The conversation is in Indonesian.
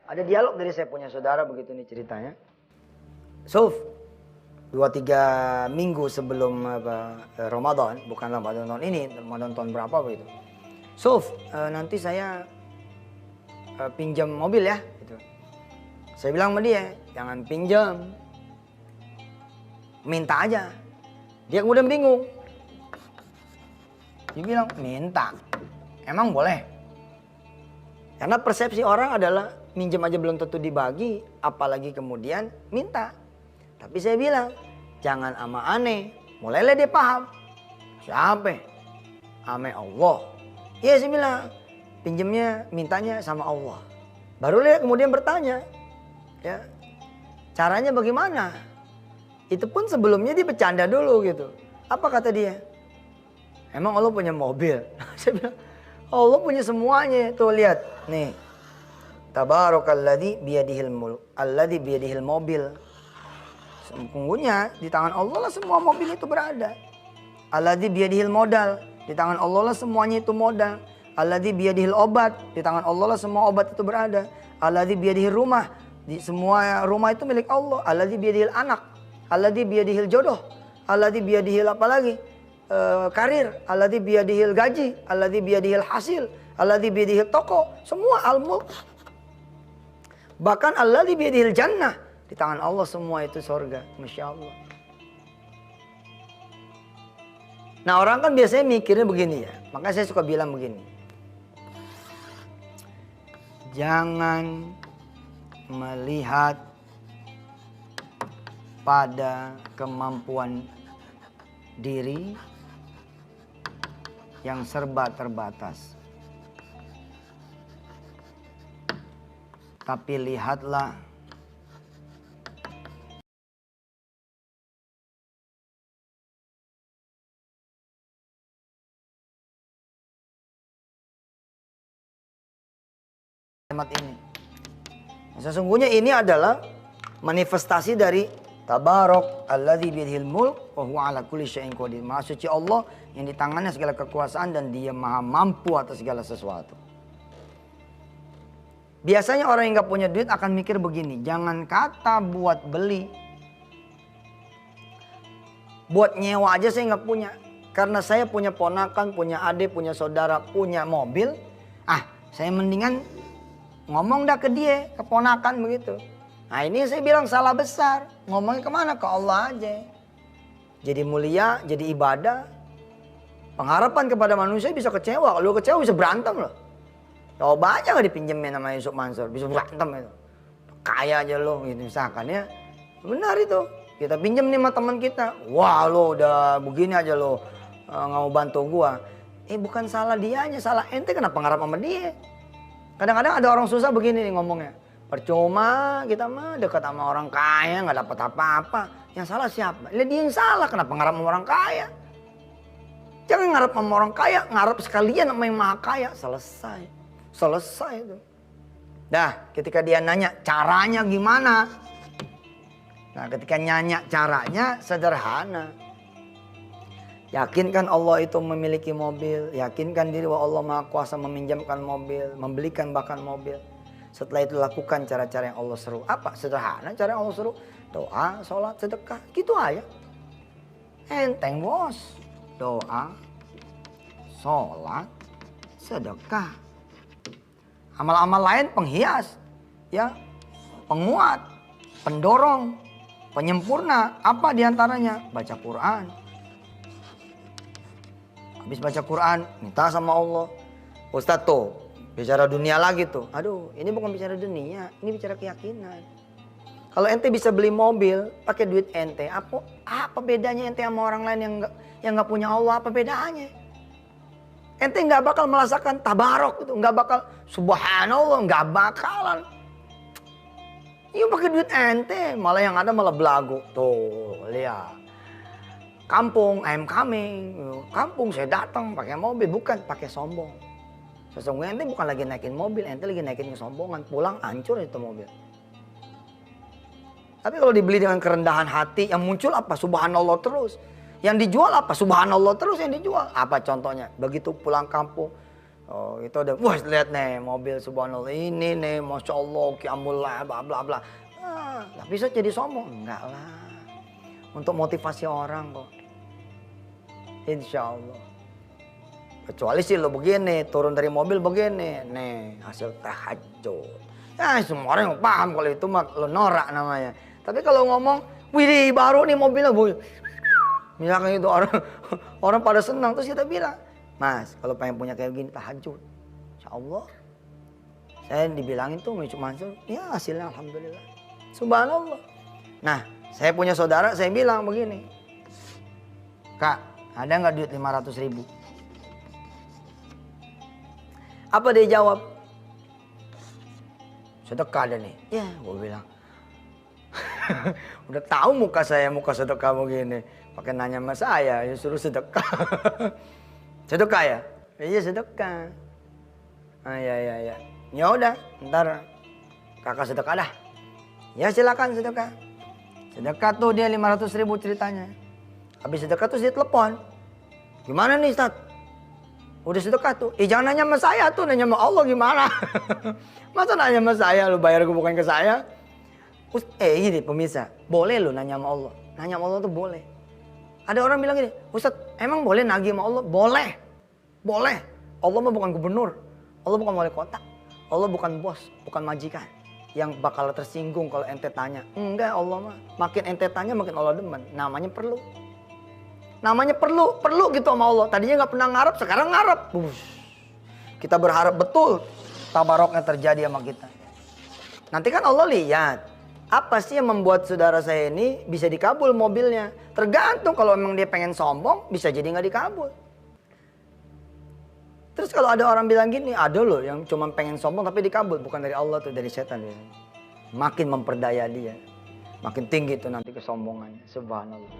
Ada dialog dari saya punya saudara begitu nih ceritanya. Suf, 2-3 minggu sebelum Ramadan, bukan Ramadan tahun ini, Ramadan tahun berapa begitu. Suf, nanti saya pinjam mobil ya. Gitu. Saya bilang sama dia, jangan pinjam, minta aja. Dia kemudian bingung. Dia bilang, minta, emang boleh? Karena persepsi orang adalah minjem aja belum tentu dibagi, apalagi kemudian minta. Tapi saya bilang, jangan ama aneh. Mulailah dia paham. Siapa? Ame Allah. Iya saya bilang, pinjemnya, mintanya sama Allah. Baru dia kemudian bertanya, ya, caranya bagaimana? Itu pun sebelumnya dia bercanda dulu gitu. Apa kata dia? Emang Allah punya mobil? Saya bilang, Allah punya semuanya. Tuh lihat, nih. Tabarakalladzi biyadihil mulk, alladzi biyadihil mobil. Sesungguhnya di tangan Allah lah semua mobil itu berada. Alladzi biyadihil modal, di tangan Allah lah semuanya itu modal. Alladzi biyadihil obat, di tangan Allah lah semua obat itu berada. Alladzi biyadihil rumah, di semua rumah itu milik Allah. Alladzi biyadihil anak, alladzi biyadihil jodoh, alladzi biyadihil apa lagi? Karir, alladzi biyadihil gaji, alladzi biyadihil hasil, alladzi biyadihil toko, semua al-mulk. Bahkan alladzi biyadihil jannah, di tangan Allah semua itu surga. Masya Allah. Nah orang kan biasanya mikirnya begini ya. Maka saya suka bilang begini. Jangan melihat pada kemampuan diri yang serba terbatas. Tapi lihatlah kalimat ini. Sesungguhnya ini adalah manifestasi dari Tabarok alladzi biyadihil mulk wa huwa ala kulli syai'in qadir. Maha suci Allah yang di tangannya segala kekuasaan dan dia maha mampu atas segala sesuatu. Biasanya orang yang gak punya duit akan mikir begini, jangan kata buat beli, buat nyewa aja saya gak punya. Karena saya punya ponakan, punya adik, punya saudara, punya mobil. Saya mendingan ngomong dah ke dia, ke ponakan begitu. Nah ini saya bilang salah besar. Ngomongnya kemana? Ke Allah aja. Jadi mulia, jadi ibadah. Pengharapan kepada manusia bisa kecewa. Kalau kecewa bisa berantem loh. Coba aja gak dipinjemin sama Yusuf Mansur. Bisa berantem itu. Kaya aja lo gitu misalkan ya. Benar itu. Kita pinjem nih sama teman kita. Wah lo udah begini aja lo. Gak mau bantu gua. Bukan salah dianya, salah ente kenapa ngarap sama dia. Kadang-kadang ada orang susah begini nih ngomongnya. Percuma kita mah dekat sama orang kaya nggak dapat apa-apa. Yang salah siapa? Dia yang salah. Kenapa ngarap sama orang kaya? Jangan ngarap sama orang kaya, ngarap sekalian sama yang maha kaya. Selesai. Selesai itu. Nah, ketika dia nanya caranya gimana? Nah, ketika nanya caranya sederhana. Yakinkan Allah itu memiliki mobil. Yakinkan diri bahwa Allah maha kuasa meminjamkan mobil, membelikan bahkan mobil. Setelah itu lakukan cara-cara yang Allah seru. Apa? Sederhana cara yang Allah seru. Doa, sholat, sedekah. Gitu aja. Enteng bos. Doa, sholat, sedekah. Amal-amal lain penghias. Ya, penguat, pendorong, penyempurna. Apa diantaranya? Baca Quran. Habis baca Quran, minta sama Allah. Ustadz tuh, bicara dunia lagi tuh. Aduh, ini bukan bicara dunia, ini bicara keyakinan. Kalau ente bisa beli mobil pakai duit ente, apa bedanya ente sama orang lain yang nggak punya Allah? Apa bedanya? Ente nggak bakal merasakan tabarok itu, nggak bakal subhanallah, nggak bakalan. Iya pakai duit ente, malah yang ada malah belagu. Tuh, lihat. Kampung, I'm coming. Kampung saya datang pakai mobil, bukan pakai sombong. Sesungguhnya ente bukan lagi naikin mobil, ente lagi naikin kesombongan. Pulang hancur itu mobil. Tapi kalau dibeli dengan kerendahan hati, yang muncul apa? Subhanallah terus. Yang dijual apa? Subhanallah terus yang dijual. Apa contohnya? Begitu pulang kampung, Oh itu udah, wah lihat nih mobil subhanallah ini nih, masya Allah, kiamullah, bla bla bla. Tapi bisa jadi sombong? Enggak lah. Untuk motivasi orang kok. Insya Allah. Kecuali sih lo begini, turun dari mobil begini, nih hasil tahajud. Ya semua orang yang paham kalau itu mah lo norak namanya. Tapi kalau ngomong, wih baru nih mobilnya, boy. Misalkan itu orang pada senang, terus kita bilang, Mas kalau pengen punya kayak gini tahajud. Insya Allah. Saya dibilangin tuh cuma ya hasilnya alhamdulillah. Subhanallah. Nah saya punya saudara, saya bilang begini. Kak ada nggak duit 500.000? Apa dia jawab? Sedekah ada nih. Ya, gue bilang. Udah tahu muka saya, muka sedekah begini. Pakai nanya sama saya, ya suruh sedekah. Sedekah ya? Iya sedekah. Ya. Ya udah, ntar kakak sedekah dah. Ya silakan sedekah. Sedekah tuh dia 500.000 ceritanya. Habis sedekah tuh dia telepon. Gimana nih Ustaz? Udah sedekah tuh. Jangan nanya sama saya tuh, nanya sama Allah gimana. Masa nanya sama saya, lu bayar gue bukan ke saya. Gini pemirsa, boleh lu nanya sama Allah. Nanya sama Allah tuh boleh. Ada orang bilang gini, Ustaz emang boleh nagih sama Allah? Boleh. Boleh. Allah mah bukan gubernur. Allah bukan wali kota. Allah bukan bos, bukan majikan. Yang bakal tersinggung kalau ente tanya. Enggak, Allah mah. Makin ente tanya makin Allah demen. Namanya perlu. Namanya perlu gitu sama Allah. Tadinya nggak pernah ngarep, sekarang ngarep. Kita berharap betul tabaroknya terjadi sama kita. Nanti kan Allah lihat, apa sih yang membuat saudara saya ini bisa dikabul mobilnya. Tergantung kalau memang dia pengen sombong, bisa jadi nggak dikabul. Terus kalau ada orang bilang gini, ada loh yang cuma pengen sombong tapi dikabul. Bukan dari Allah tuh, dari setan. Dia. Makin memperdaya dia. Makin tinggi tuh nanti kesombongannya. Subhanallah.